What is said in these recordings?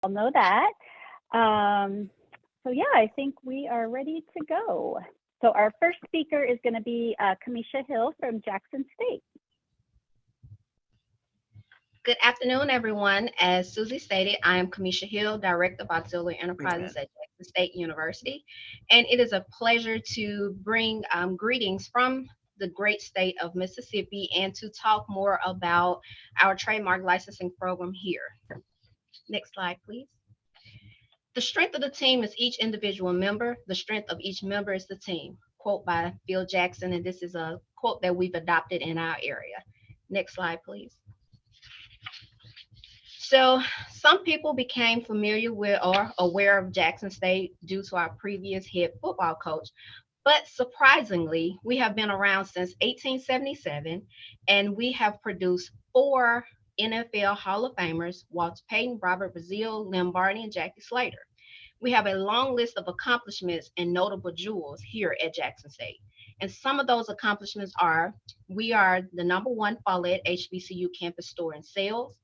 all know that. So yeah, I think we are ready to go. So our first speaker is going to be Kamesha Hill from Jackson State. Good afternoon, everyone. As Susie stated, I am Kamesha Hill, Director of Auxiliary Enterprises at Jackson State University, and it is a pleasure to bring greetings from the great state of Mississippi and to talk more about our trademark licensing program here. Next slide, please. The strength of the team is each individual member. The strength of each member is the team. Quote by Phil Jackson, and this is a quote that we've adopted in our area. Next slide, please. So some people became familiar with or aware of Jackson State due to our previous head football coach. But surprisingly, we have been around since 1877, and we have produced 4 NFL Hall of Famers: Walter Payton, Robert Brazile, Lynn Barney, and Jackie Slater. We have a long list of accomplishments and notable jewels here at Jackson State. And some of those accomplishments are: we are the #1 Follett HBCU campus store in sales.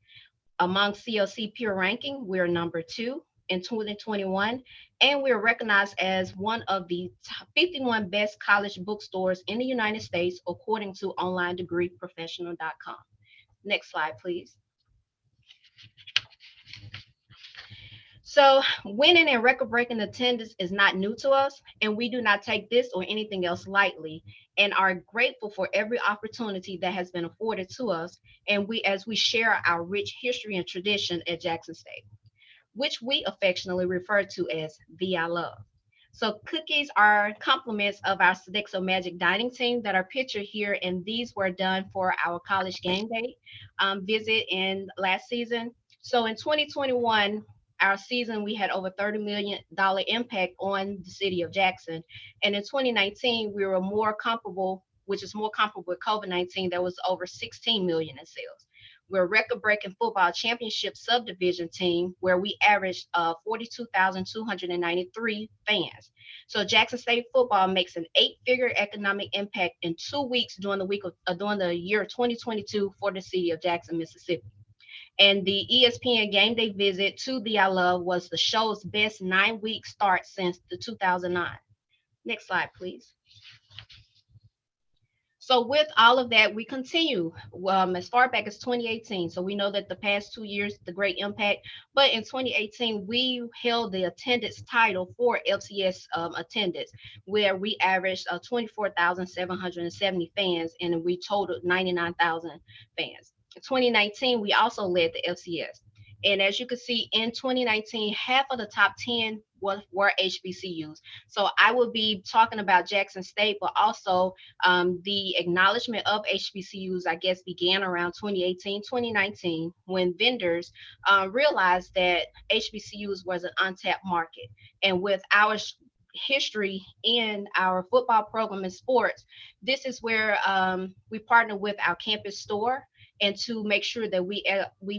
Among CLC peer ranking, we're #2 in 2021, and we're recognized as one of the 51 best college bookstores in the United States, according to onlinedegreeprofessional.com. Next slide, please. So winning and record-breaking attendance is not new to us, and we do not take this or anything else lightly, and are grateful for every opportunity that has been afforded to us, and as we share our rich history and tradition at Jackson State, which we affectionately refer to as VI Love. So cookies are compliments of our Sodexo Magic Dining team that are pictured here, and these were done for our college game day visit in last season. So in 2021, our season, we had over $30 million impact on the city of Jackson. And in 2019, we were more comparable, which is more comparable with COVID-19, that was over 16 million in sales. We're a record-breaking football championship subdivision team where we averaged 42,293 fans. So Jackson State football makes an 8-figure economic impact in 2 weeks during the year 2022 for the city of Jackson, Mississippi. And the ESPN Game Day visit to the I Love was the show's best 9-week start since the 2009. Next slide, please. So with all of that, we continue as far back as 2018. So we know that the past 2 years, the great impact. But in 2018, we held the attendance title for FCS attendance, where we averaged 24,770 fans, and we totaled 99,000 fans. In 2019, we also led the FCS. And as you can see, in 2019, half of the top 10 were HBCUs. So I will be talking about Jackson State, but also the acknowledgement of HBCUs, I guess, began around 2018, 2019, when vendors realized that HBCUs was an untapped market. And with our history in our football program and sports, this is where we partner with our campus store, and to make sure that we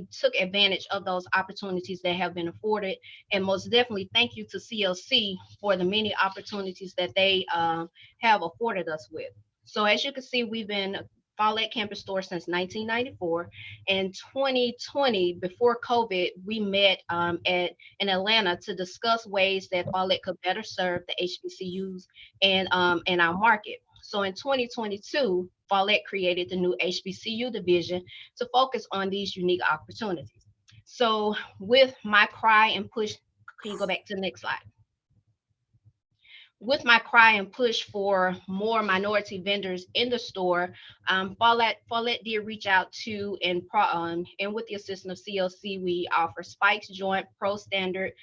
took advantage of those opportunities that have been afforded. And most definitely thank you to CLC for the many opportunities that they have afforded us with. So as you can see, we've been Follett campus store since 1994. In 2020, before COVID, we met in Atlanta to discuss ways that Follett could better serve the HBCUs and our market. So in 2022, Follett created the new HBCU division to focus on these unique opportunities. So with my cry and push, can you go back to the next slide? With my cry and push for more minority vendors in the store, Follett did reach out to, and with the assistance of CLC, we offer Spikes, Joint, Pro Standard,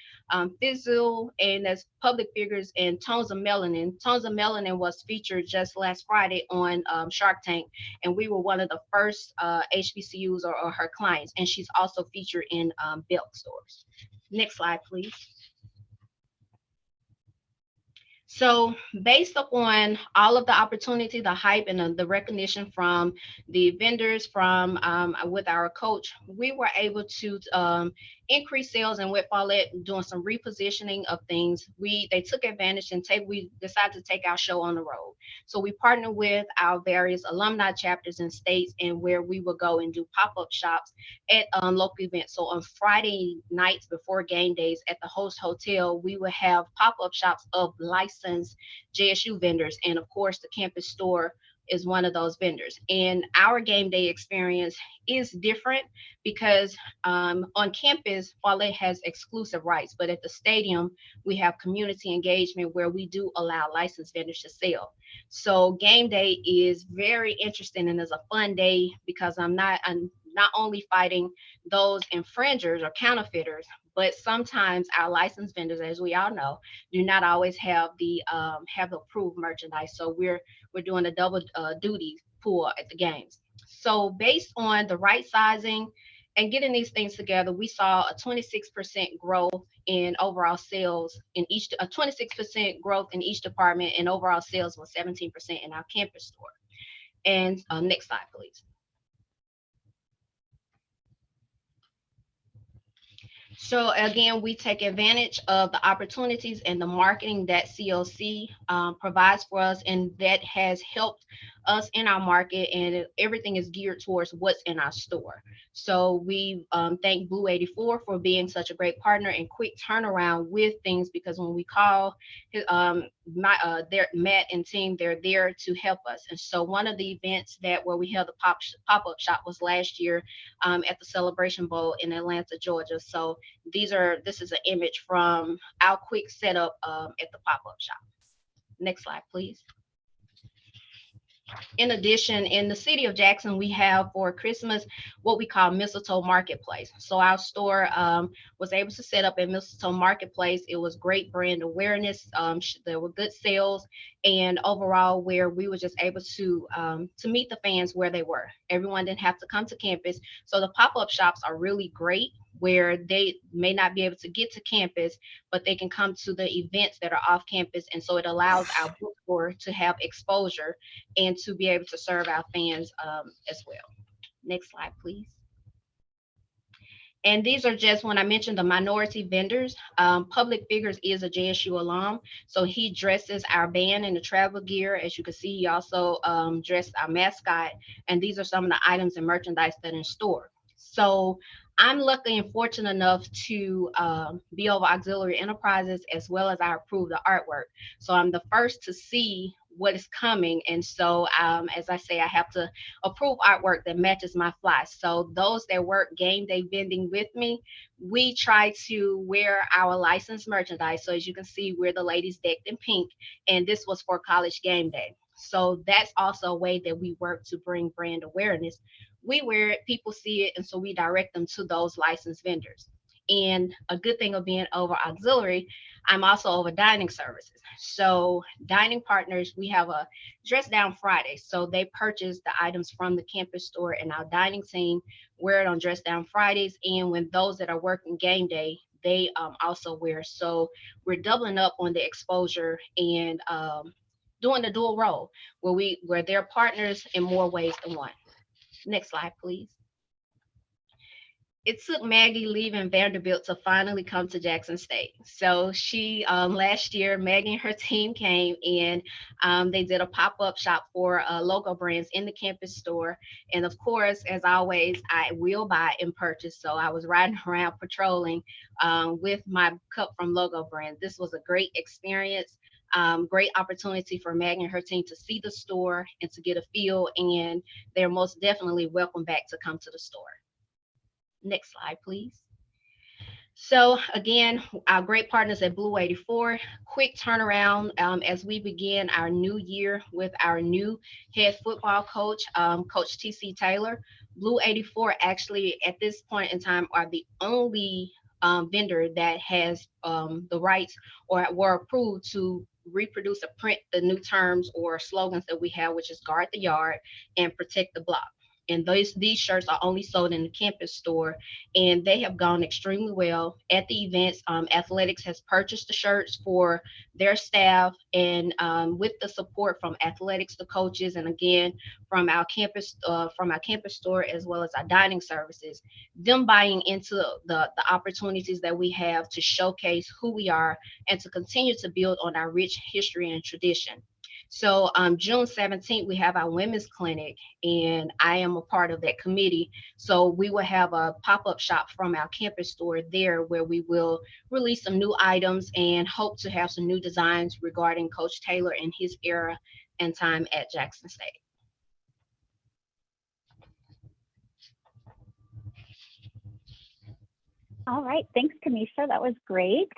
Fizzle, and as public figures, and Tones of Melanin. Tones of Melanin was featured just last Friday on Shark Tank, and we were one of the first HBCUs or her clients, and she's also featured in Belk stores. Next slide, please. So based upon all of the opportunity, the hype, and the recognition from the vendors, from with our coach, we were able to increase sales and with Follett doing some repositioning of things, they took advantage and we decided to take our show on the road. So we partnered with our various alumni chapters and states, and where we would go and do pop-up shops at local events. So on Friday nights before game days at the host hotel, we would have pop-up shops of licensed JSU vendors, and of course the campus store is one of those vendors. And our game day experience is different because on campus, while it has exclusive rights, but at the stadium, we have community engagement where we do allow licensed vendors to sell. So game day is very interesting and is a fun day because I'm not only fighting those infringers or counterfeiters, but sometimes our licensed vendors, as we all know, do not always have the approved merchandise. So we're doing a double duty pool at the games. So based on the right sizing and getting these things together, we saw a 26% growth in overall sales in each, a 26% growth in each department, and overall sales was 17% in our campus store. And next slide, please. So again, we take advantage of the opportunities and the marketing that CLC provides for us, and that has helped us in our market, and everything is geared towards what's in our store. So we thank Blue 84 for being such a great partner and quick turnaround with things, because when we call Matt and team, they're there to help us. And so one of the events where we held the pop-up shop was last year at the Celebration Bowl in Atlanta, Georgia. So this is an image from our quick setup at the pop-up shop. Next slide, please. In addition, in the city of Jackson, we have for Christmas what we call Mistletoe Marketplace. So our store was able to set up at Mistletoe Marketplace. It was great brand awareness. There were good sales, and overall, where we were just able to meet the fans where they were. Everyone didn't have to come to campus. So the pop-up shops are really great, where they may not be able to get to campus, but they can come to the events that are off campus. And so it allows our bookstore to have exposure and to be able to serve our fans as well. Next slide, please. And these are just, when I mentioned the minority vendors, Public Figures is a JSU alum. So he dresses our band in the travel gear. As you can see, he also dressed our mascot. And these are some of the items and merchandise that are in store. So I'm lucky and fortunate enough to be over Auxiliary Enterprises, as well as I approve the artwork. So I'm the first to see what is coming. And so, as I say, I have to approve artwork that matches my fly. So those that work game day vending with me, we try to wear our licensed merchandise. So as you can see, we're the ladies decked in pink, and this was for college game day. So that's also a way that we work to bring brand awareness. We wear it, people see it, and so we direct them to those licensed vendors. And a good thing of being over Auxiliary, I'm also over dining services. So dining partners, we have a Dress Down Friday. So they purchase the items from the campus store, and our dining team wear it on Dress Down Fridays. And when those that are working game day, they also wear. So we're doubling up on the exposure and doing the dual role, where they're partners in more ways than one. Next slide, please. It took Maggie leaving Vanderbilt to finally come to Jackson State. So she, last year, Maggie and her team came, and they did a pop-up shop for logo brands in the campus store. And of course, as always, I will buy and purchase. So I was riding around patrolling with my cup from Logo Brand. This was a great experience. Great opportunity for Maggie and her team to see the store and to get a feel, and they're most definitely welcome back to come to the store. Next slide, please. So again, our great partners at Blue 84, quick turnaround as we begin our new year with our new head football coach, Coach TC Taylor. Blue 84 actually at this point in time are the only vendor that has the rights or were approved to reproduce or print the new terms or slogans that we have, which is guard the yard and protect the block. And these shirts are only sold in the campus store, and they have gone extremely well at the events. Athletics has purchased the shirts for their staff, and with the support from athletics, the coaches, and again from our campus store, as well as our dining services, them buying into the opportunities that we have to showcase who we are and to continue to build on our rich history and tradition. So June 17th, we have our women's clinic, and I am a part of that committee. So we will have a pop-up shop from our campus store there where we will release some new items and hope to have some new designs regarding Coach Taylor and his era and time at Jackson State. All right, thanks, Kamesha. That was great.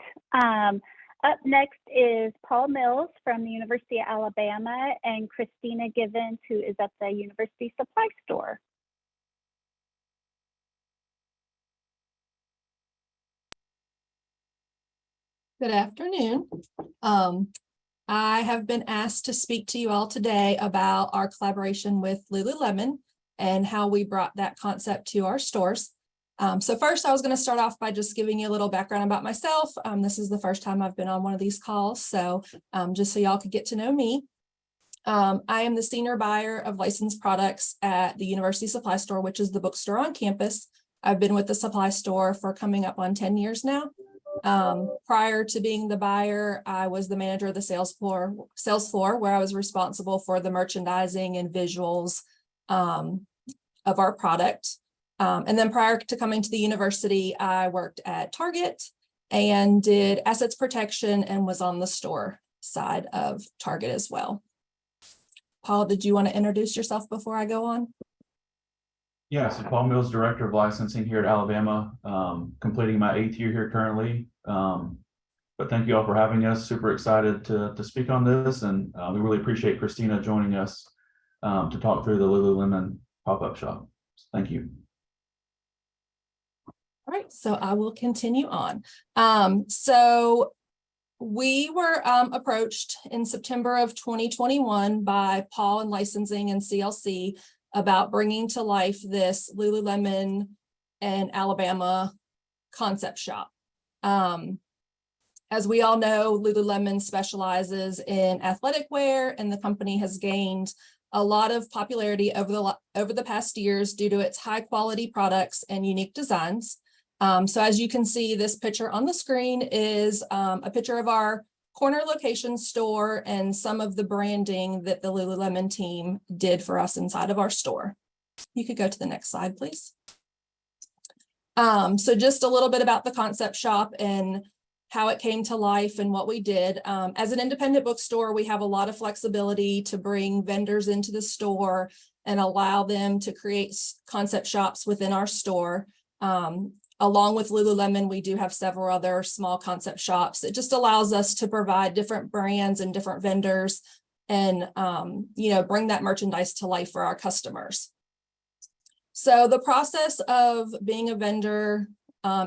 Up next is Paul Mills from the University of Alabama and Christina Givens, who is at the University Supply Store. Good afternoon. I have been asked to speak to you all today about our collaboration with Lululemon and how we brought that concept to our stores. So first, I was going to start off by just giving you a little background about myself. This is the first time I've been on one of these calls, so just so y'all could get to know me. I am the senior buyer of licensed products at the University Supply Store, which is the bookstore on campus. I've been with the supply store for coming up on 10 years now. Prior to being the buyer, I was the manager of the sales floor, where I was responsible for the merchandising and visuals of our product. And then prior to coming to the university, I worked at Target and did assets protection and was on the store side of Target as well. Paul, did you want to introduce yourself before I go on? Yeah, so Paul Mills, Director of Licensing here at Alabama, completing my 8th year here currently. But thank you all for having us. Super excited to speak on this, and we really appreciate Christina joining us to talk through the Lululemon pop-up shop. Thank you. All right, so I will continue on. So we were approached in September of 2021 by Paul and Licensing and CLC about bringing to life this Lululemon and Alabama concept shop. As we all know, Lululemon specializes in athletic wear, and the company has gained a lot of popularity over the past years due to its high quality products and unique designs. So as you can see, this picture on the screen is a picture of our corner location store and some of the branding that the Lululemon team did for us inside of our store. You could go to the next slide, please. So just a little bit about the concept shop and how it came to life and what we did. As an independent bookstore, we have a lot of flexibility to bring vendors into the store and allow them to create concept shops within our store. Along with Lululemon, we do have several other small concept shops. It just allows us to provide different brands and different vendors and, bring that merchandise to life for our customers. So the process of being a vendor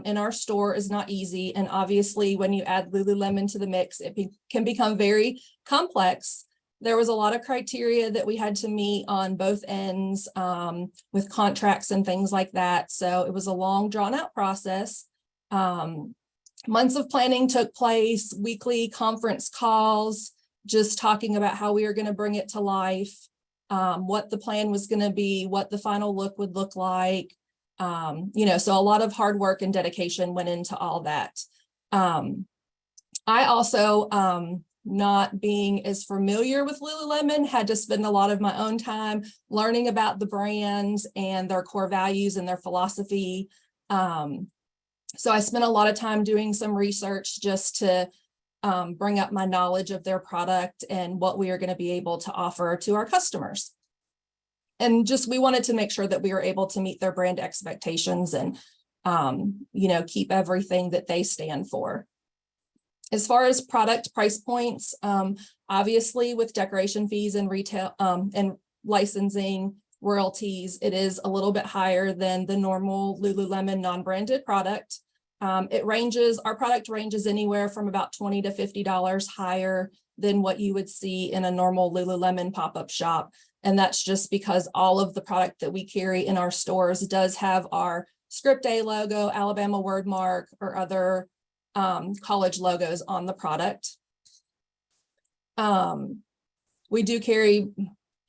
in our store is not easy. And obviously, when you add Lululemon to the mix, it can become very complex. There was a lot of criteria that we had to meet on both ends with contracts and things like that. So it was a long, drawn out process. Months of planning took place, weekly conference calls, just talking about how we were going to bring it to life, what the plan was going to be, what the final look would look like. So a lot of hard work and dedication went into all that. I also, not being as familiar with Lululemon, had to spend a lot of my own time learning about the brands and their core values and their philosophy. So I spent a lot of time doing some research just to bring up my knowledge of their product and what we are going to be able to offer to our customers. And just, we wanted to make sure that we were able to meet their brand expectations and, keep everything that they stand for. As far as product price points, obviously with decoration fees and retail and licensing royalties, it is a little bit higher than the normal Lululemon non-branded product. Our product ranges anywhere from about $20 to $50 higher than what you would see in a normal Lululemon pop-up shop. And that's just because all of the product that we carry in our stores does have our Script A logo, Alabama wordmark, or other college logos on the product. We do carry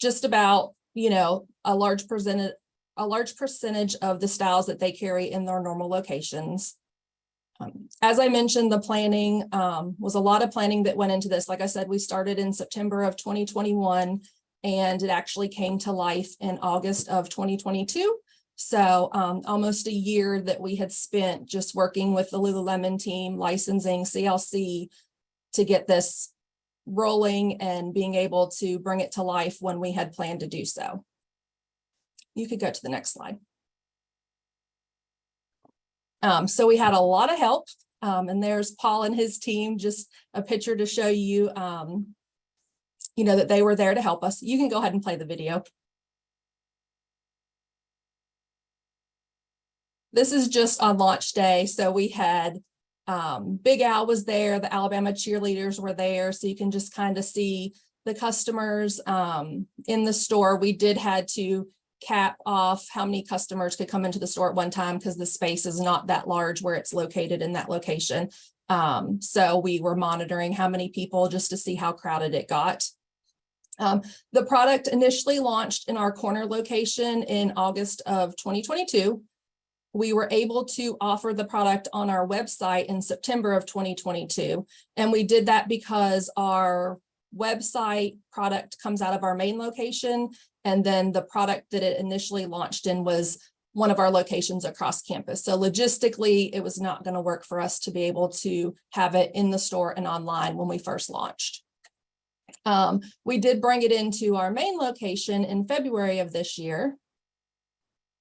just about, a large percentage of the styles that they carry in their normal locations. As I mentioned, the planning was a lot of planning that went into this. Like I said, we started in September of 2021, and it actually came to life in August of 2022. So almost a year that we had spent just working with the Lululemon team, licensing, CLC, to get this rolling and being able to bring it to life when we had planned to do so. You could go to the next slide. So we had a lot of help, and there's Paul and his team, just a picture to show you, that they were there to help us. You can go ahead and play the video. This is just on launch day. So we had Big Al was there, the Alabama cheerleaders were there. So you can just kind of see the customers in the store. We did had to cap off how many customers could come into the store at one time because the space is not that large where it's located in that location. So we were monitoring how many people just to see how crowded it got. The product initially launched in our corner location in August of 2022. We were able to offer the product on our website in September of 2022. And we did that because our website product comes out of our main location. And then the product that it initially launched in was one of our locations across campus. So logistically, it was not going to work for us to be able to have it in the store and online when we first launched. We did bring it into our main location in February of this year,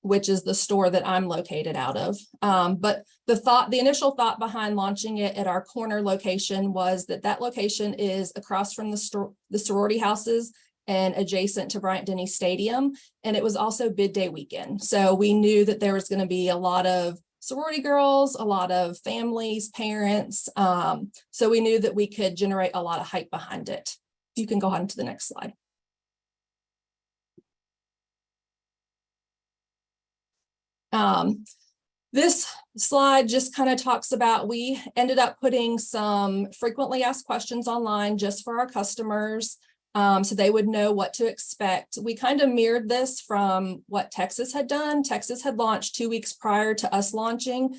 which is the store that I'm located out of. But the initial thought behind launching it at our corner location was that location is across from the sorority houses and adjacent to Bryant-Denny Stadium. And it was also bid day weekend. So we knew that there was going to be a lot of sorority girls, a lot of families, parents. So we knew that we could generate a lot of hype behind it. You can go on to the next slide. This slide just kind of talks about, we ended up putting some frequently asked questions online just for our customers, so they would know what to expect. We kind of mirrored this from what Texas had done. Texas had launched 2 weeks prior to us launching.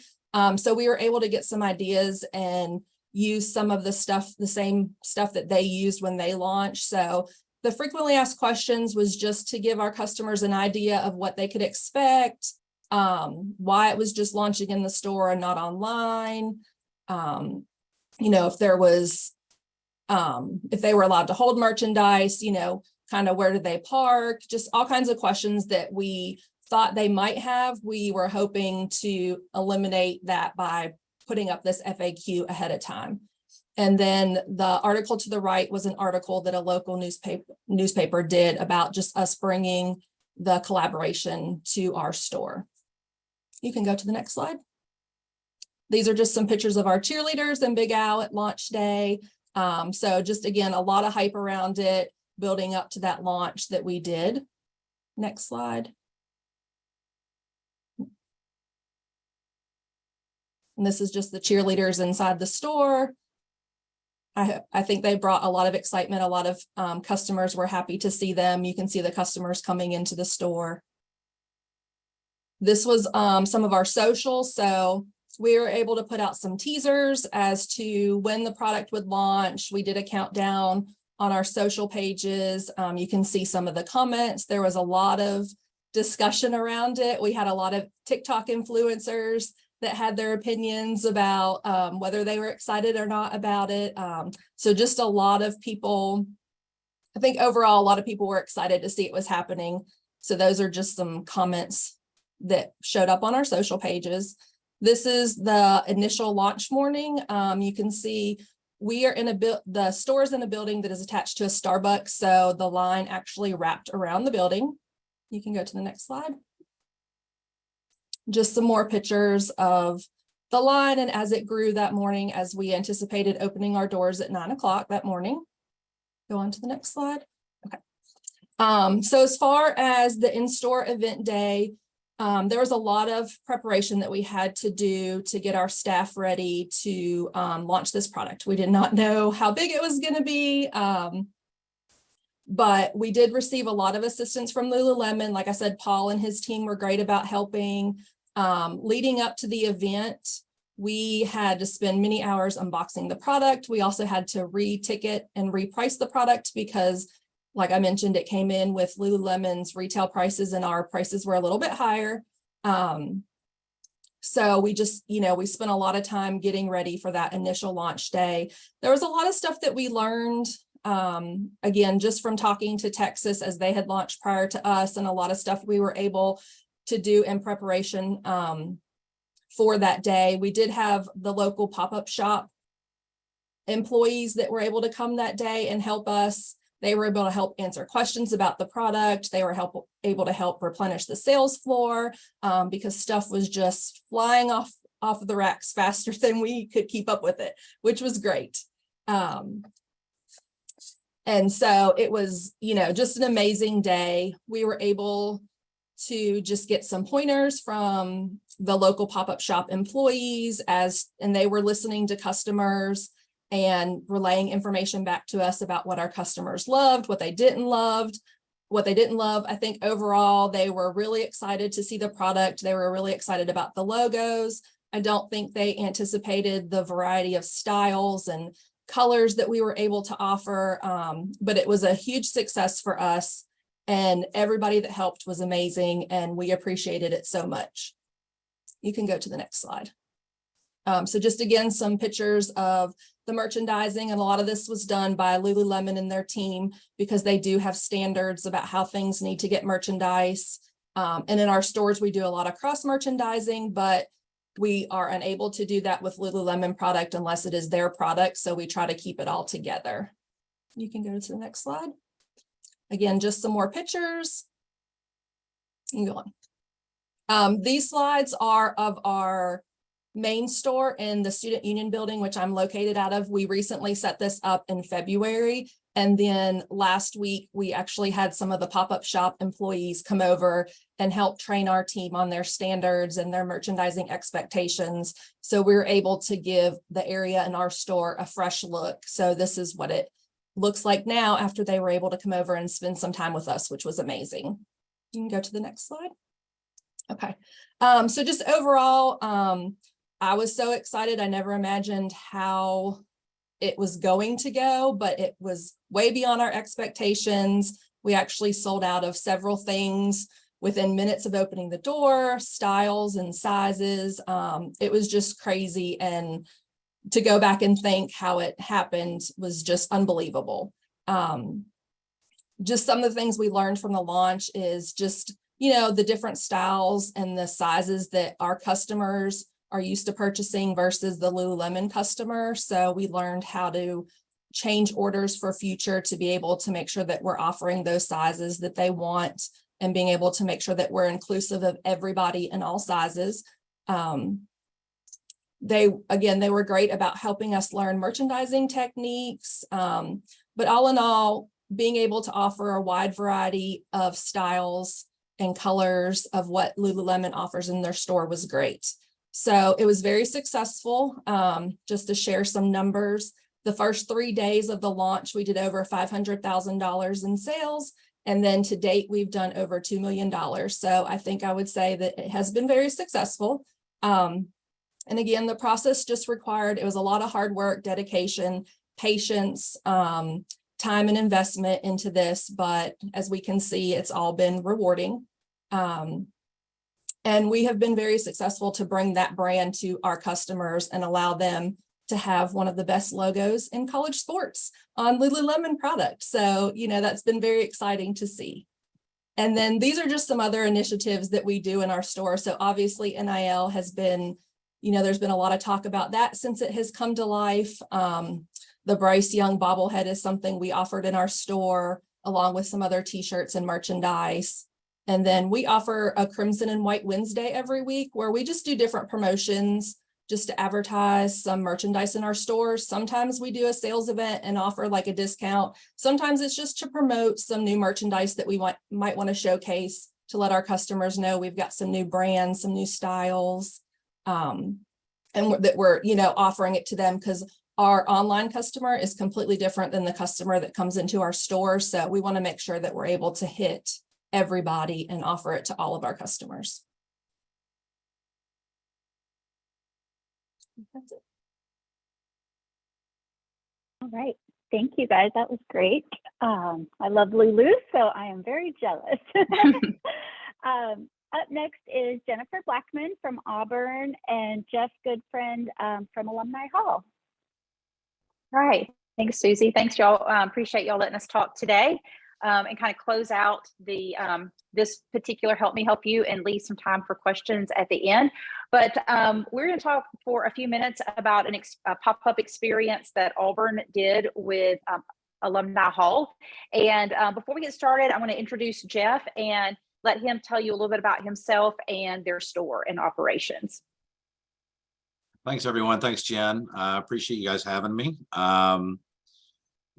So we were able to get some ideas and use some of the same stuff that they used when they launched. So the frequently asked questions was just to give our customers an idea of what they could expect, why it was just launching in the store and not online, if there was, if they were allowed to hold merchandise, kind of where did they park, just all kinds of questions that we thought they might have. We were hoping to eliminate that by putting up this FAQ ahead of time. And then the article to the right was an article that a local newspaper did about just us bringing the collaboration to our store. You can go to the next slide. These are just some pictures of our cheerleaders and Big Al at launch day. So just again, a lot of hype around it, building up to that launch that we did. Next slide. And this is just the cheerleaders inside the store. I think they brought a lot of excitement. A lot of customers were happy to see them. You can see the customers coming into the store. This was some of our socials. So we were able to put out some teasers as to when the product would launch. We did a countdown on our social pages. You can see some of the comments. There was a lot of discussion around it. We had a lot of TikTok influencers that had their opinions about whether they were excited or not about it. So just a lot of people, I think overall, a lot of people were excited to see it was happening. So those are just some comments that showed up on our social pages. This is the initial launch morning. You can see we are in the store is in a building that is attached to a Starbucks. So the line actually wrapped around the building. You can go to the next slide. Just some more pictures of the line and as it grew that morning, as we anticipated opening our doors at 9 o'clock that morning. Go on to the next slide. Okay. So as far as the in-store event day, there was a lot of preparation that we had to do to get our staff ready to launch this product. We did not know how big it was going to be, but we did receive a lot of assistance from Lululemon. Like I said, Paul and his team were great about helping. Leading up to the event, we had to spend many hours unboxing the product. We also had to re-ticket and reprice the product because, like I mentioned, it came in with Lululemon's retail prices and our prices were a little bit higher. So we just, we spent a lot of time getting ready for that initial launch day. There was a lot of stuff that we learned, again, just from talking to Texas as they had launched prior to us, and a lot of stuff we were able to do in preparation for that day. We did have the local pop-up shop employees that were able to come that day and help us. They were able to help answer questions about the product. They were able to help replenish the sales floor because stuff was just flying off of the racks faster than we could keep up with it, which was great. And so it was, just an amazing day. We were able to just get some pointers from the local pop-up shop employees and they were listening to customers and relaying information back to us about what our customers loved, what they didn't love. I think overall, they were really excited to see the product. They were really excited about the logos. I don't think they anticipated the variety of styles and colors that we were able to offer, but it was a huge success for us. And everybody that helped was amazing, and we appreciated it so much. You can go to the next slide. So just again, some pictures of the merchandising, and a lot of this was done by Lululemon and their team because they do have standards about how things need to get merchandise. And in our stores, we do a lot of cross merchandising, but we are unable to do that with Lululemon product unless it is their product. So we try to keep it all together. You can go to the next slide. Again, just some more pictures. You can go on. These slides are of our main store in the Student Union building, which I'm located out of. We recently set this up in February. And then last week, we actually had some of the pop-up shop employees come over and help train our team on their standards and their merchandising expectations. So we were able to give the area in our store a fresh look. So this is what it looks like now after they were able to come over and spend some time with us, which was amazing. You can go to the next slide. Okay. So just overall, I was so excited. I never imagined how it was going to go, but it was way beyond our expectations. We actually sold out of several things within minutes of opening the door, styles and sizes. It was just crazy. And to go back and think how it happened was just unbelievable. Just some of the things we learned from the launch is just, the different styles and the sizes that our customers are used to purchasing versus the Lululemon customer. So we learned how to change orders for future to be able to make sure that we're offering those sizes that they want and being able to make sure that we're inclusive of everybody in all sizes. They were great about helping us learn merchandising techniques. But all in all, being able to offer a wide variety of styles and colors of what Lululemon offers in their store was great. So it was very successful. Just to share some numbers, the first 3 days of the launch, we did over $500,000 in sales. And then to date, we've done over $2 million. So I think I would say that it has been very successful. And again, the process just required, it was a lot of hard work, dedication, patience, time and investment into this. But as we can see, it's all been rewarding. And we have been very successful to bring that brand to our customers and allow them to have one of the best logos in college sports on Lululemon product. So, that's been very exciting to see. And then these are just some other initiatives that we do in our store. So obviously NIL has been, there's been a lot of talk about that since it has come to life. The Bryce Young bobblehead is something we offered in our store along with some other t-shirts and merchandise. And then we offer a Crimson and White Wednesday every week where we just do different promotions just to advertise some merchandise in our stores. Sometimes we do a sales event and offer like a discount. Sometimes it's just to promote some new merchandise that we might want to showcase to let our customers know we've got some new brands, some new styles, and that we're, offering it to them, because our online customer is completely different than the customer that comes into our store. So we want to make sure that we're able to hit everybody and offer it to all of our customers. That's it. All right. Thank you, guys. That was great. I love Lulu, so I am very jealous. Up next is Jennifer Blackmon from Auburn and Jeff Goodfriend from Alumni Hall. All right. Thanks, Susie. Thanks, y'all. Appreciate y'all letting us talk today and kind of close out the this particular Help Me Help You and leave some time for questions at the end. But we're going to talk for a few minutes about a pop-up experience that Auburn did with Alumni Hall. And before we get started, I want to introduce Jeff and let him tell you a little bit about himself and their store and operations. Thanks, everyone. Thanks, Jen. I appreciate you guys having me.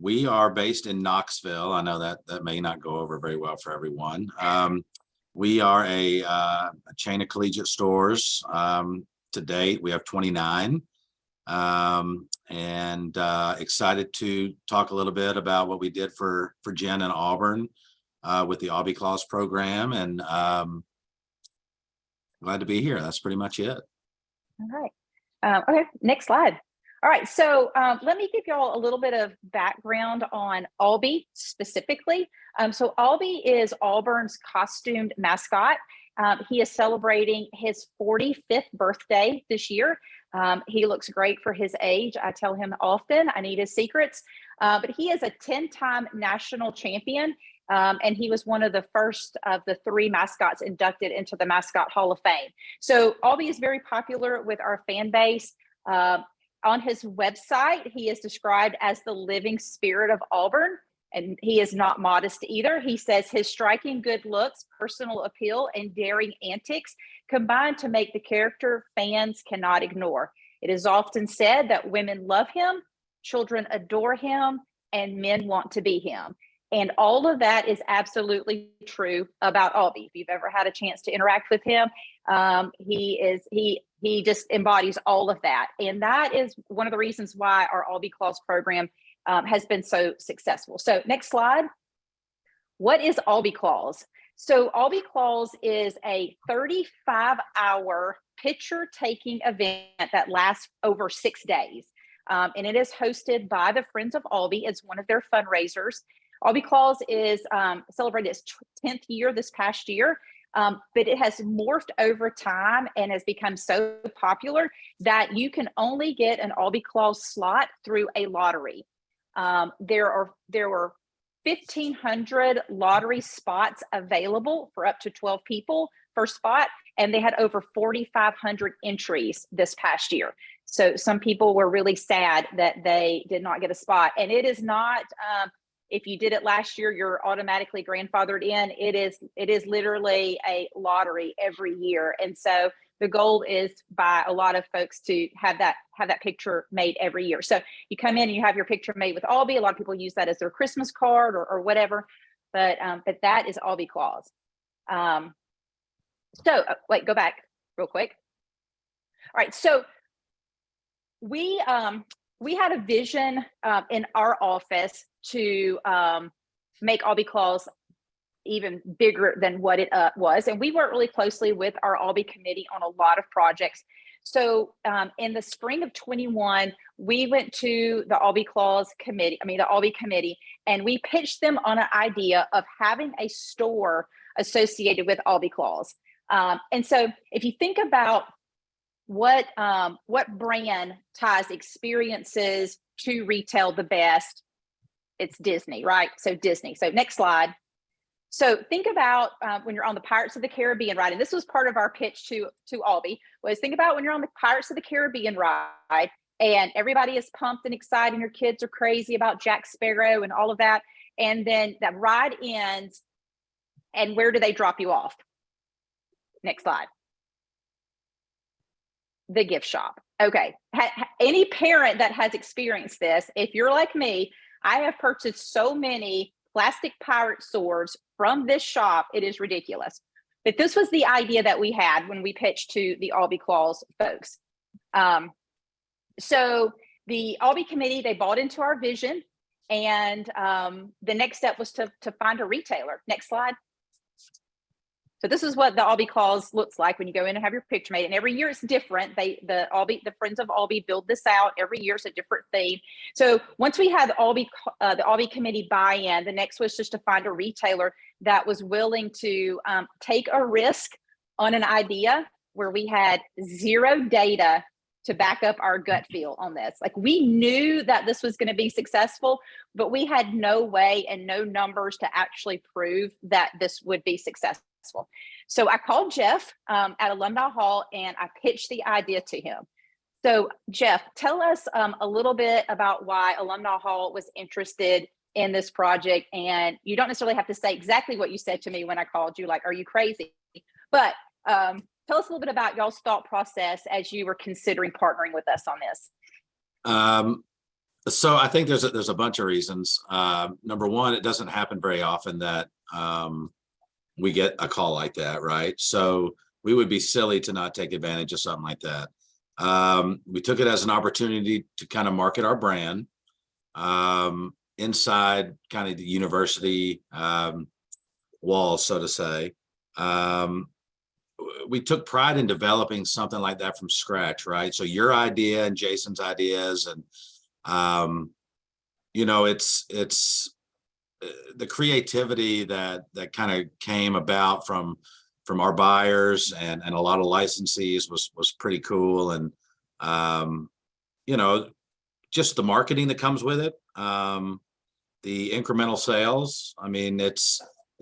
We are based in Knoxville. I know that may not go over very well for everyone. We are a chain of collegiate stores. To date, we have 29. And excited to talk a little bit about what we did for Jen and Auburn with the Aubie Clause program. And glad to be here. That's pretty much it. All right. Okay, next slide. All right, so let me give y'all a little bit of background on Aubie specifically. So Aubie is Auburn's costumed mascot. He is celebrating his 45th birthday this year. He looks great for his age. I tell him often, I need his secrets. But he is a 10-time national champion. And he was one of the first of the 3 mascots inducted into the Mascot Hall of Fame. So Aubie is very popular with our fan base. On his website, he is described as the living spirit of Auburn, and he is not modest either. He says his striking good looks, personal appeal, and daring antics combine to make the character fans cannot ignore. It is often said that women love him, children adore him, and men want to be him. And all of that is absolutely true about Aubie. If you've ever had a chance to interact with him, he just embodies all of that. And that is one of the reasons why our Aubie Clause program has been so successful. So next slide. What is Aubie Clause? So Aubie Clause is a 35-hour picture-taking event that lasts over 6 days. And it is hosted by the Friends of Aubie. It's one of their fundraisers. Aubie Clause is celebrated its 10th year this past year, but it has morphed over time and has become so popular that you can only get an Aubie Clause slot through a lottery. There were 1,500 lottery spots available for up to 12 people per spot, and they had over 4,500 entries this past year. So some people were really sad that they did not get a spot, and it is not. If you did it last year, you're automatically grandfathered in. It is literally a lottery every year. And so the goal is by a lot of folks to have that picture made every year. So you come in and you have your picture made with Aubie. A lot of people use that as their Christmas card or whatever, but that is Aubie Clause. So wait, go back real quick. All right, so we had a vision in our office to make Aubie Clause even bigger than what it was. And we worked really closely with our Aubie committee on a lot of projects. So in the spring of 21, we went to the Aubie committee, and we pitched them on an idea of having a store associated with Aubie Clause. And so if you think about what brand ties experiences to retail the best, it's Disney, right? So Disney. So next slide. So think about when you're on the Pirates of the Caribbean ride, and this was part of our pitch to Aubie, was think about when you're on the Pirates of the Caribbean ride and everybody is pumped and excited and your kids are crazy about Jack Sparrow and all of that. And then that ride ends, and where do they drop you off? Next slide. The gift shop. Okay. Any parent that has experienced this, if you're like me, I have purchased so many plastic pirate swords from this shop, it is ridiculous. But this was the idea that we had when we pitched to the Albee Claws folks. So the Albee committee, they bought into our vision, and the next step was to find a retailer. Next slide. So this is what the Albee Claws looks like when you go in and have your picture made. And every year it's different. The Friends of Albee build this out every year. It's a different theme. So once we had the Albee committee buy-in, the next was just to find a retailer that was willing to take a risk on an idea where we had zero data to back up our gut feel on this. Like, we knew that this was going to be successful, but we had no way and no numbers to actually prove that this would be successful. So I called Jeff at Alumni Hall and I pitched the idea to him. So Jeff, tell us a little bit about why Alumni Hall was interested in this project. And you don't necessarily have to say exactly what you said to me when I called you, like, are you crazy? But tell us a little bit about y'all's thought process as you were considering partnering with us on this. So I think there's a bunch of reasons. Number one, it doesn't happen very often that we get a call like that, right? So we would be silly to not take advantage of something like that. We took it as an opportunity to kind of market our brand inside kind of the university walls, so to say. We took pride in developing something like that from scratch, right? So your idea and Jason's ideas, and you know, it's the creativity that kind of came about from our buyers and a lot of licensees was pretty cool. And you know, just the marketing that comes with it, the incremental sales. I mean, it's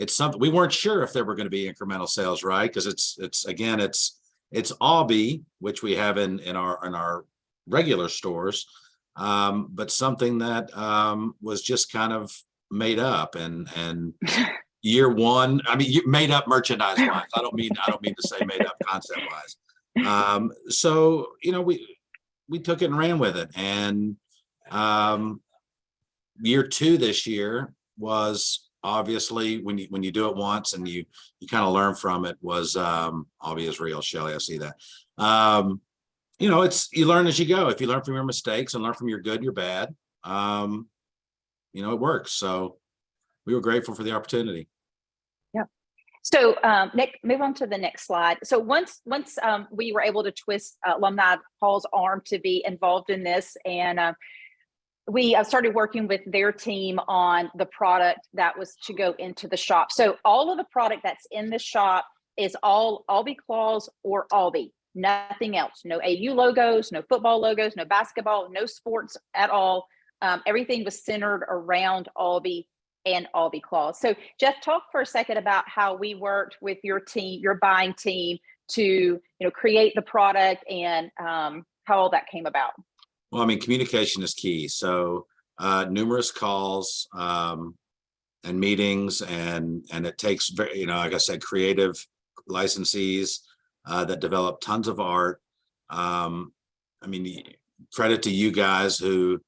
something we weren't sure if there were going to be incremental sales, right? Because it's Albee, which we have in our regular stores, but something that was just kind of made up and year one. I mean, made up merchandise wise. I don't mean to say made up concept wise. So you know, we took it and ran with it, and year two this year was obviously when you do it once and you kind of learn from it, was Albee is real, Shelley. I see that. You know, you learn as you go. If you learn from your mistakes and learn from your good and your bad, you know, it works. So we were grateful for the opportunity. Yeah. So Nick, move on to the next slide. So once we were able to twist Alumni Hall's arm to be involved in this, and we started working with their team on the product that was to go into the shop. So all of the product that's in the shop is all Albee Claws or Albee, nothing else. No AU logos, no football logos, no basketball, no sports at all. Everything was centered around Albee and Albee Claws. So Jeff, talk for a second about how we worked with your team, your buying team, to create the product and how all that came about. Well, I mean, communication is key. So numerous calls and meetings, and it takes like I said, creative licensees that develop tons of art. I mean, credit to you guys who.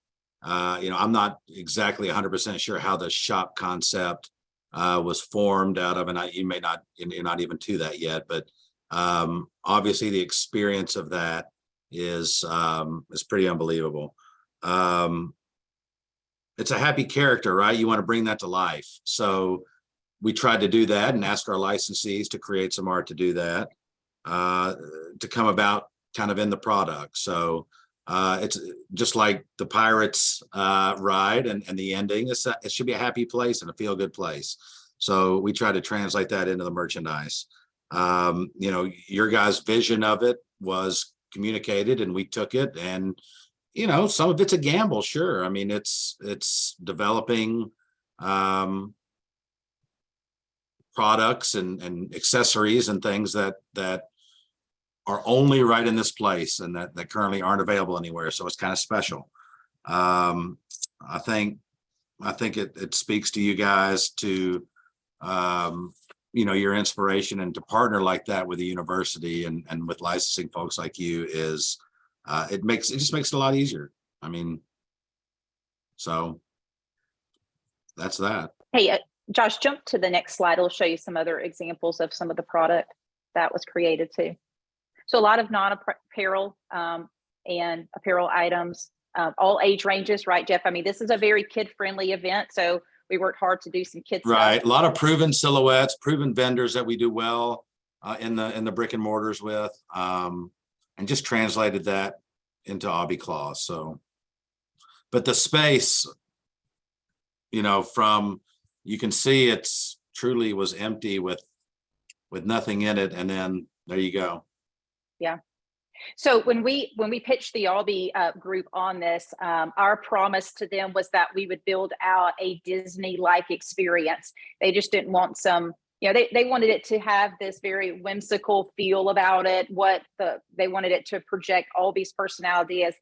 I'm not exactly 100% sure how the shop concept was formed out of, and you're not even to that yet, but obviously the experience of that is pretty unbelievable. It's a happy character, right? You want to bring that to life. So we tried to do that and ask our licensees to create some art to do that, to come about kind of in the product. So it's just like the Pirates ride and the ending. It should be a happy place and a feel-good place. So we try to translate that into the merchandise. Your guys' vision of it was communicated, and we took it. And some of it's a gamble, sure. I mean, it's developing products and accessories and things that are only right in this place and that currently aren't available anywhere. So it's kind of special. I think it speaks to you guys to, your inspiration, and to partner like that with the university and with licensing folks like you is it just makes it a lot easier. I mean, so that's that. Hey, Josh, jump to the next slide. It'll show you some other examples of some of the product that was created too. So a lot of non-apparel and apparel items, all age ranges, right, Jeff? I mean, this is a very kid-friendly event, so we worked hard to do some kid stuff. Right, a lot of proven silhouettes, proven vendors that we do well in the brick and mortars with, and just translated that into Obby Claws. So, but the space, you know, from you can see it's truly was empty with nothing in it, and then there you go. Yeah. So when we pitched the Albee group on this, our promise to them was that we would build out a Disney-like experience. They just didn't want some, you know, they wanted it to have this very whimsical feel about it. They wanted it to project Albee's personality as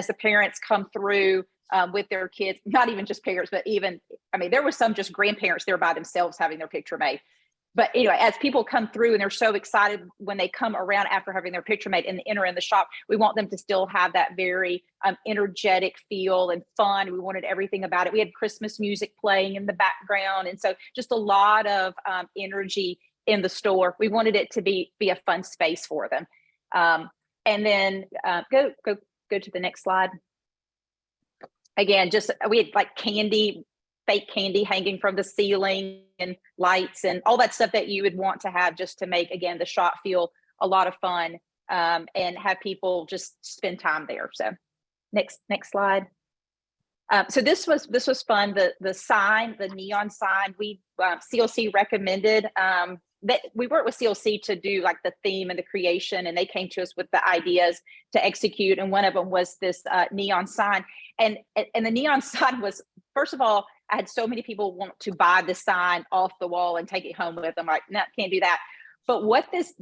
the parents come through with their kids, not even just parents, but even, I mean, there were some just grandparents there by themselves having their picture made. But anyway, as people come through and they're so excited when they come around after having their picture made and enter in the shop, we want them to still have that very energetic feel and fun. We wanted everything about it. We had Christmas music playing in the background. And so just a lot of energy in the store. We wanted it to be a fun space for them. And then go to the next slide. Again, just we had like candy, fake candy hanging from the ceiling and lights and all that stuff that you would want to have just to make, again, the shop feel a lot of fun and have people just spend time there. So next slide. So this was fun. The sign, the neon sign, we CLC recommended that we worked with CLC to do like the theme and the creation, and they came to us with the ideas to execute. And one of them was this neon sign. And the neon sign was, first of all, I had so many people want to buy the sign off the wall and take it home with them. Like, no, can't do that. But what this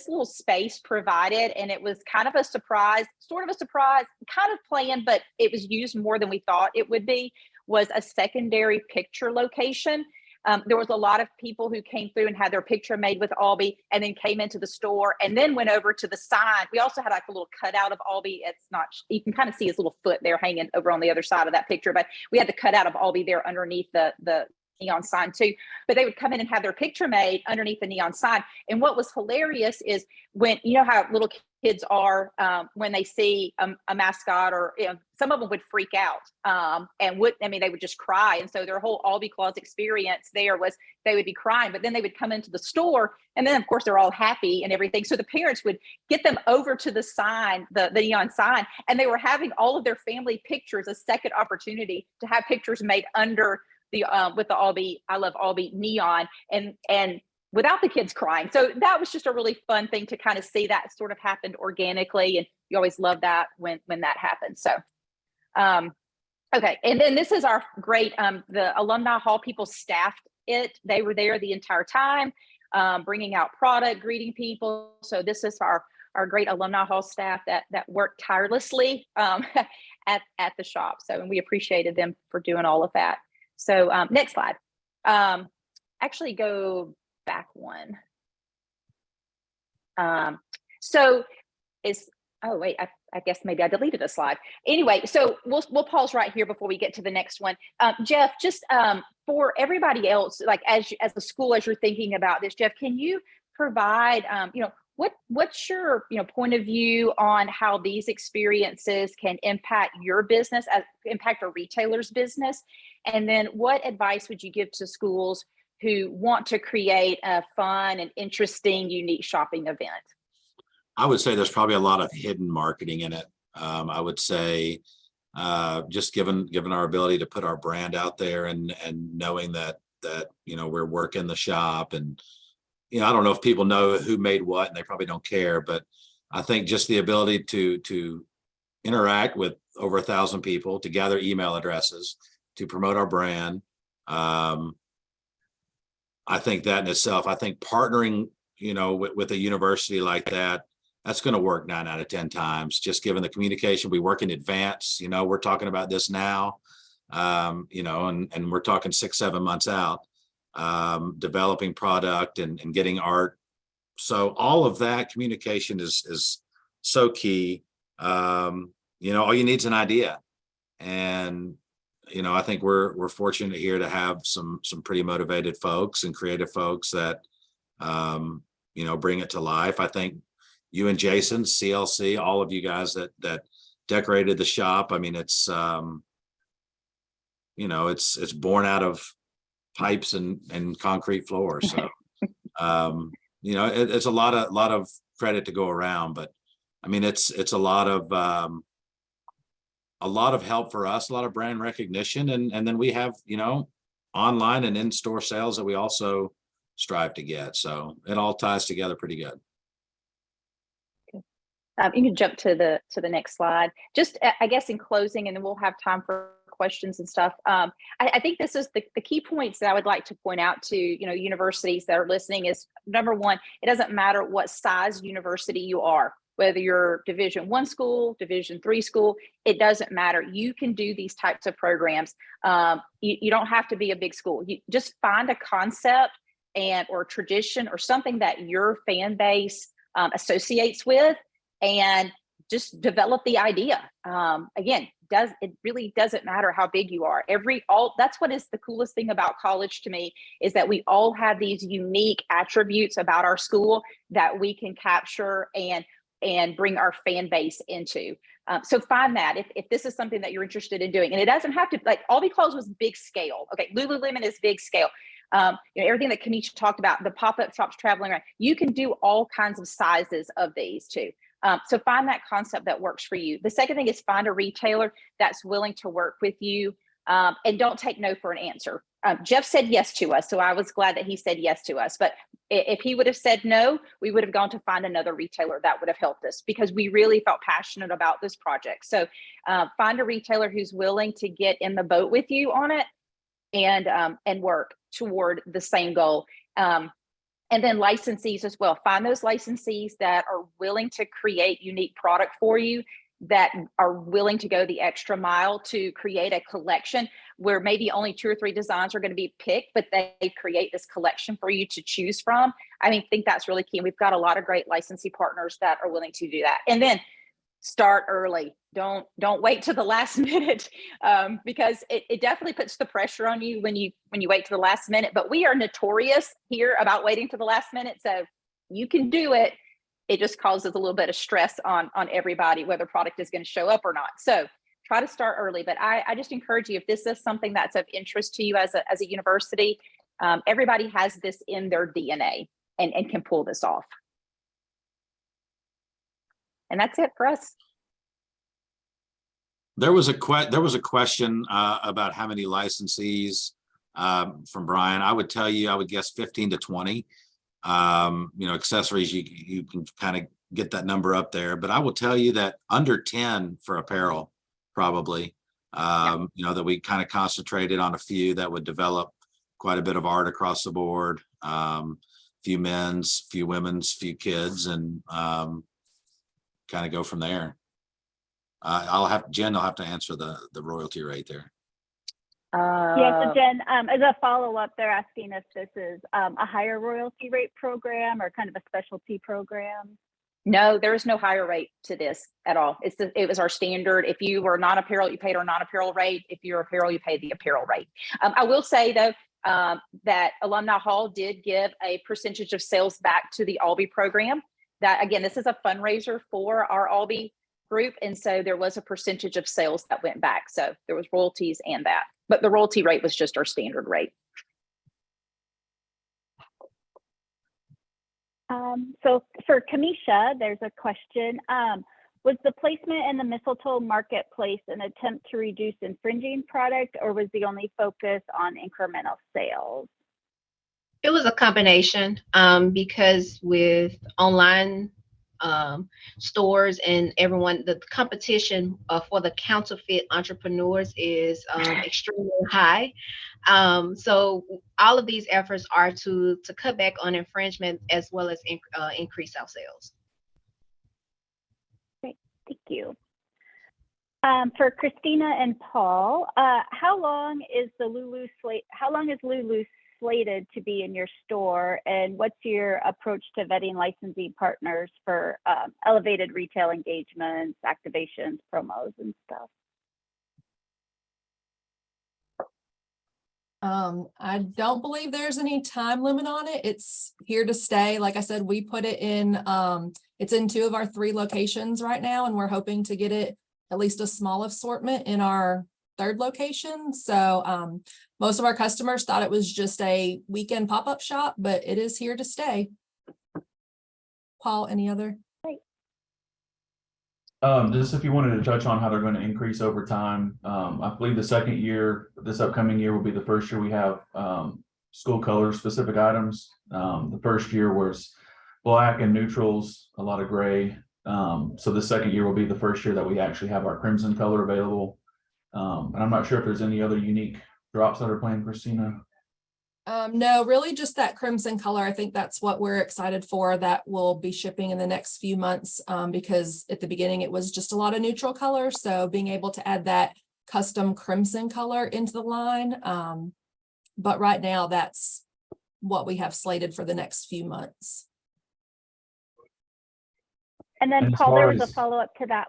little space provided, and it was kind of a surprise, sort of a surprise, kind of planned, but it was used more than we thought it would be, was a secondary picture location. There was a lot of people who came through and had their picture made with Albee and then came into the store and then went over to the sign. We also had like a little cutout of Albee. It's not, you can kind of see his little foot there hanging over on the other side of that picture, but we had the cutout of Albee there underneath the neon sign too. But they would come in and have their picture made underneath the neon sign. And what was hilarious is when, you know how little kids are when they see a mascot, or you know, some of them would freak out and they would just cry. And so their whole Albee Claws experience there was they would be crying, but then they would come into the store and then of course they're all happy and everything. So the parents would get them over to the sign, the neon sign, and they were having all of their family pictures, a second opportunity to have pictures made under the with the Albee, I Love Albee neon, and without the kids crying. So that was just a really fun thing to kind of see that sort of happened organically. And you always love that when that happens. So, okay. And then this is our great, the Alumni Hall people staffed it. They were there the entire time, bringing out product, greeting people. So this is our great Alumni Hall staff that worked tirelessly at the shop. So, and we appreciated them for doing all of that. So next slide. Actually go back one. So it's, oh wait, I guess maybe I deleted a slide. Anyway, so we'll pause right here before we get to the next one. Jeff, just for everybody else, like as a school, as you're thinking about this, Jeff, can you provide, what's your point of view on how these experiences can impact your business, impact a retailer's business? And then what advice would you give to schools who want to create a fun and interesting, unique shopping event? I would say there's probably a lot of hidden marketing in it. I would say just given our ability to put our brand out there and knowing that we're working the shop, and I don't know if people know who made what, and they probably don't care, but I think just the ability to interact with over 1,000 people, to gather email addresses, to promote our brand. I think that in itself, I think partnering, with a university like that, that's going to work 9 out of 10 times, just given the communication. We work in advance, we're talking about this now, and we're talking 6-7 months out, developing product and getting art. So all of that communication is so key. all you need is an idea. And, I think we're fortunate here to have some pretty motivated folks and creative folks that, bring it to life. I think you and Jason, CLC, all of you guys that decorated the shop. I mean, it's born out of pipes and concrete floors. So, it's a lot of credit to go around, but I mean, it's a lot of help for us, a lot of brand recognition. And then we have, online and in-store sales that we also strive to get. So it all ties together pretty good. You can jump to the next slide. Just, I guess, in closing, and then we'll have time for questions and stuff. I think this is the key points that I would like to point out to, universities that are listening is, number one, it doesn't matter what size university you are, whether you're Division I school, Division III school, it doesn't matter. You can do these types of programs. You don't have to be a big school. You just find a concept or tradition or something that your fan base associates with, and just develop the idea. Again, it really doesn't matter how big you are. That's what is the coolest thing about college to me, is that we all have these unique attributes about our school that we can capture and bring our fan base into. So find that if this is something that you're interested in doing, and it doesn't have to, like, Albee Clothes was big scale. Okay, Lululemon is big scale. Everything that Kamesha talked about, the pop-up shops traveling around, you can do all kinds of sizes of these too. So find that concept that works for you. The second thing is find a retailer that's willing to work with you, and don't take no for an answer. Jeff said yes to us, so I was glad that he said yes to us. But if he would have said no, we would have gone to find another retailer that would have helped us, because we really felt passionate about this project. So find a retailer who's willing to get in the boat with you on it and work toward the same goal. And then licensees as well. Find those licensees that are willing to create unique product for you, that are willing to go the extra mile to create a collection where maybe only 2 or 3 designs are going to be picked, but they create this collection for you to choose from. I think that's really key. And we've got a lot of great licensee partners that are willing to do that. And then start early. Don't wait to the last minute, because it definitely puts the pressure on you when you wait to the last minute. But we are notorious here about waiting to the last minute. So you can do it. It just causes a little bit of stress on everybody, whether product is going to show up or not. So try to start early. But I just encourage you, if this is something that's of interest to you as a university, everybody has this in their DNA and can pull this off. And that's it for us. There was a question about how many licensees from Brian. I would tell you, I would guess 15 to 20. Accessories, you can kind of get that number up there, but I will tell you that under 10 for apparel, probably, that we kind of concentrated on a few that would develop quite a bit of art across the board. Few men's, few women's, few kids, and kind of go from there. Jen will have to answer the royalty rate there. Yeah, so Jen, as a follow-up, they're asking if this is a higher royalty rate program or kind of a specialty program. No, there is no higher rate to this at all. It was our standard. If you were non-apparel, you paid our non-apparel rate. If you're apparel, you paid the apparel rate. I will say though, that Alumni Hall did give a percentage of sales back to the Albee program. That, again, this is a fundraiser for our Albee group. And so there was a percentage of sales that went back. So there was royalties and that, but the royalty rate was just our standard rate. So for Kamesha, there's a question. Was the placement in the mistletoe marketplace an attempt to reduce infringing product, or was the only focus on incremental sales? It was a combination, because with online stores and everyone, the competition for the counterfeit entrepreneurs is extremely high. So all of these efforts are to cut back on infringement as well as increase our sales. Great, thank you. For Christina and Paul, how long is Lulu slated to be in your store, and what's your approach to vetting licensing partners for elevated retail engagements, activations, promos, and stuff? I don't believe there's any time limit on it. It's here to stay. Like I said, we put it in, it's in 2 of our 3 locations right now, and we're hoping to get it at least a small assortment in our 3rd location. So most of our customers thought it was just a weekend pop-up shop, but it is here to stay. Paul, any other? Just if you wanted to touch on how they're going to increase over time, I believe the second year, this upcoming year will be the first year we have school color specific items. The first year was black and neutrals, a lot of gray. So the second year will be the first year that we actually have our crimson color available. And I'm not sure if there's any other unique drops that are planned, Christina. No, really just that crimson color. I think that's what we're excited for. That will be shipping in the next few months, because at the beginning it was just a lot of neutral color. So being able to add that custom crimson color into the line. But right now that's what we have slated for the next few months. And then And as Paul, there far was a as- follow-up to that.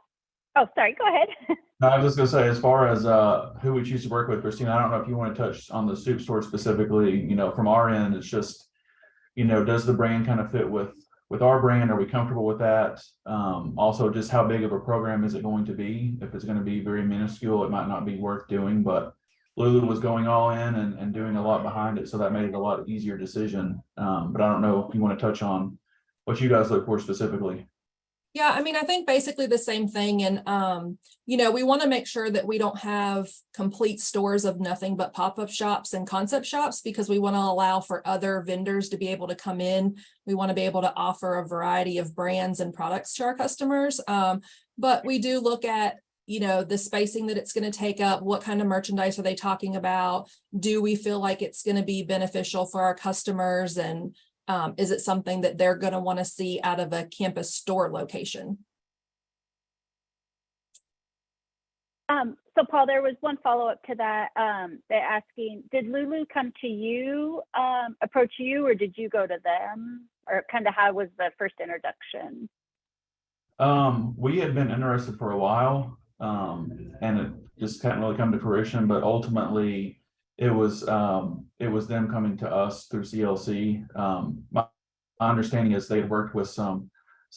Oh, sorry, go ahead. No, I was just gonna say, as far as who we choose to work with, Christina, I don't know if you want to touch on the soup store specifically. You know, from our end, it's just, you know, does the brand kind of fit with our brand? Are we comfortable with that? Also, just how big of a program is it going to be? If it's going to be very minuscule, it might not be worth doing. But Lulu was going all in and doing a lot behind it, so that made it a lot easier decision. But I don't know if you want to touch on what you guys look for specifically. Yeah, I mean, I think basically the same thing. And, you know, we want to make sure that we don't have complete stores of nothing but pop-up shops and concept shops, because we want to allow for other vendors to be able to come in. We want to be able to offer a variety of brands and products to our customers. But we do look at, you know, the spacing that it's going to take up. What kind of merchandise are they talking about? Do we feel like it's going to be beneficial for our customers? And is it something that they're going to want to see out of a campus store location? So Paul, there was one follow-up to that. They're asking, did Lulu come to you, approach you, or did you go to them? Or kind of how was the first introduction? We had been interested for a while, and it just hadn't really come to fruition, but ultimately it was them coming to us through CLC. My understanding is they had worked with some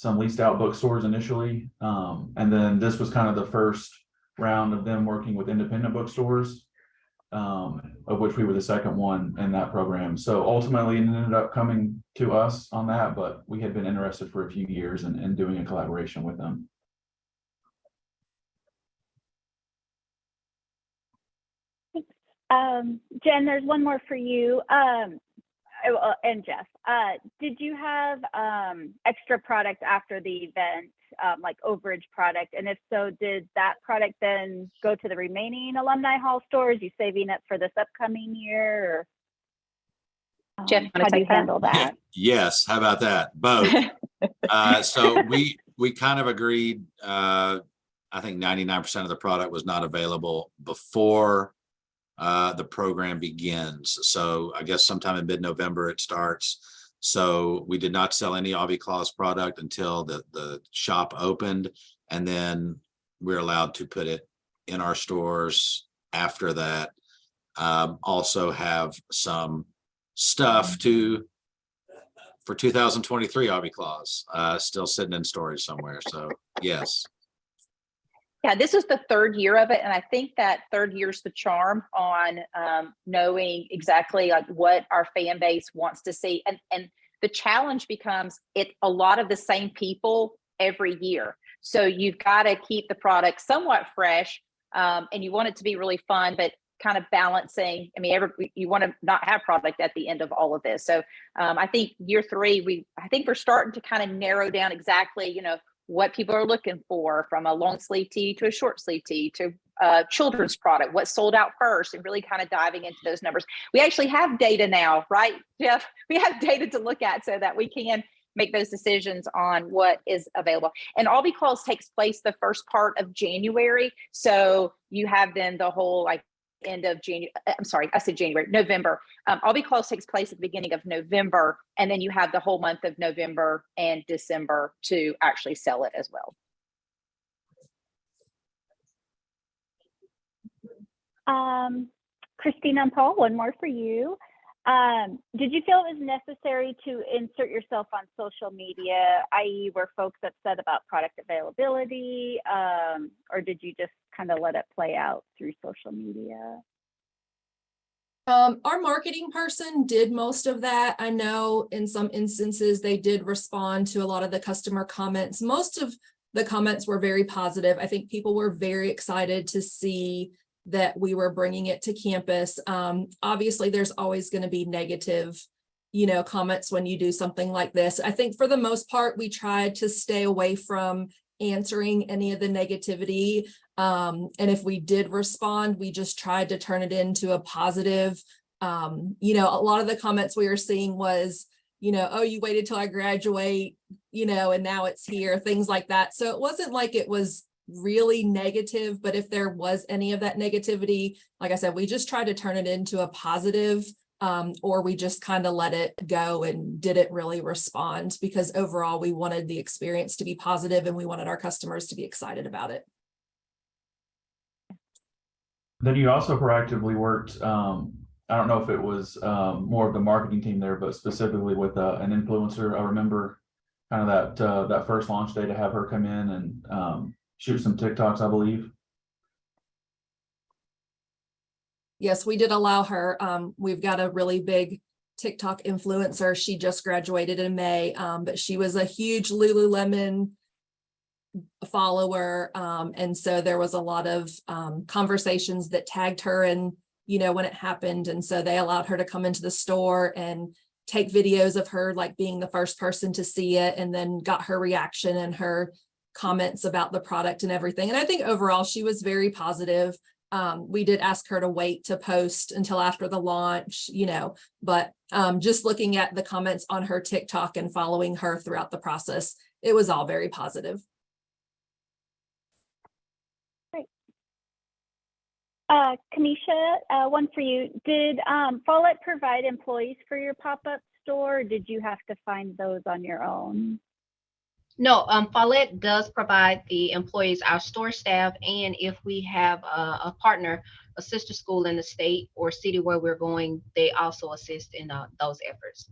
leased out bookstores initially, and then this was kind of the first round of them working with independent bookstores, of which we were the second one in that program. So ultimately it ended up coming to us on that, but we had been interested for a few years in doing a collaboration with them. Jen, there's one more for you, and Jeff. Did you have extra product after the event, like overage product? And if so, did that product then go to the remaining Alumni Hall stores? You saving it for this upcoming year? Or, Jeff, you wanna how do you take that? handle that? Yes, how about that? Both. So we kind of agreed, I think 99% of the product was not available before the program begins. So I guess sometime in mid-November it starts. So we did not sell any Aubie Claws product until the shop opened, and then we're allowed to put it in our stores after that. Also have some stuff for 2023 Aubie Claws still sitting in storage somewhere. So yes. Yeah, this is the 3rd year of it, and I think that 3rd year's the charm on knowing exactly like what our fan base wants to see, and the challenge becomes a lot of the same people every year. So you've got to keep the product somewhat fresh, and you want it to be really fun, but kind of balancing. I mean, you want to not have product at the end of all of this. So I think year 3, I think we're starting to kind of narrow down exactly, you know, what people are looking for, from a long sleeve tee to a short sleeve tee to children's product, what sold out first, and really kind of diving into those numbers. We actually have data now, right, Jeff? We have data to look at so that we can make those decisions on what is available. And Aubie Claws takes place the first part of January. So you have then the whole like end of January. I'm sorry, I said January, November. All Be Close takes place at the beginning of November, and then you have the whole month of November and December to actually sell it as well. Christina and Paul, one more for you. Did you feel it was necessary to insert yourself on social media, i.e. were folks upset about product availability, or did you just kind of let it play out through social media? Our marketing person did most of that. I know in some instances they did respond to a lot of the customer comments. Most of the comments were very positive. I think people were very excited to see that we were bringing it to campus. Obviously, there's always going to be negative, comments when you do something like this. I think for the most part, we tried to stay away from answering any of the negativity. And if we did respond, we just tried to turn it into a positive. A lot of the comments we were seeing was, oh, you waited till I graduate, and now it's here, things like that. So it wasn't like it was really negative, but if there was any of that negativity, like I said, we just tried to turn it into a positive, or we just kind of let it go and didn't really respond, because overall we wanted the experience to be positive and we wanted our customers to be excited about it. Then you also proactively worked, I don't know if it was more of the marketing team there, but specifically with an influencer. I remember kind of that first launch day to have her come in and shoot some TikToks, I believe. Yes, we did allow her. We've got a really big TikTok influencer. She just graduated in May, but she was a huge Lululemon follower. And so there was a lot of conversations that tagged her and, when it happened. And so they allowed her to come into the store and take videos of her like being the first person to see it, and then got her reaction and her comments about the product and everything. And I think overall she was very positive. We did ask her to wait to post until after the launch, but just looking at the comments on her TikTok and following her throughout the process, it was all very positive. Great. Kamesha, one for you. Did Follett provide employees for your pop-up store, or did you have to find those on your own? No, Follett does provide the employees, our store staff, and if we have a partner, a sister school in the state or city where we're going, they also assist in those efforts.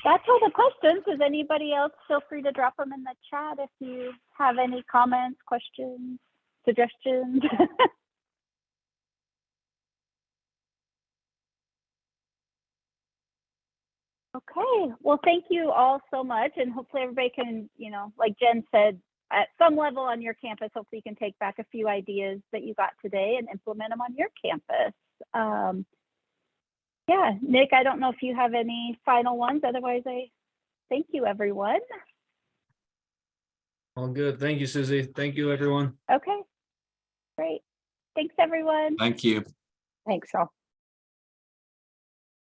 That's all the questions. Does anybody else feel free to drop them in the chat if you have any comments, questions, suggestions? Okay, well, thank you all so much. And hopefully everybody can, like Jen said, at some level on your campus, hopefully you can take back a few ideas that you got today and implement them on your campus. Yeah, Nick, I don't know if you have any final ones. Otherwise, I thank you, everyone. All good. Thank you, Susie. Thank you, everyone. Okay, great. Thanks, everyone. Thank you. Thanks, y'all.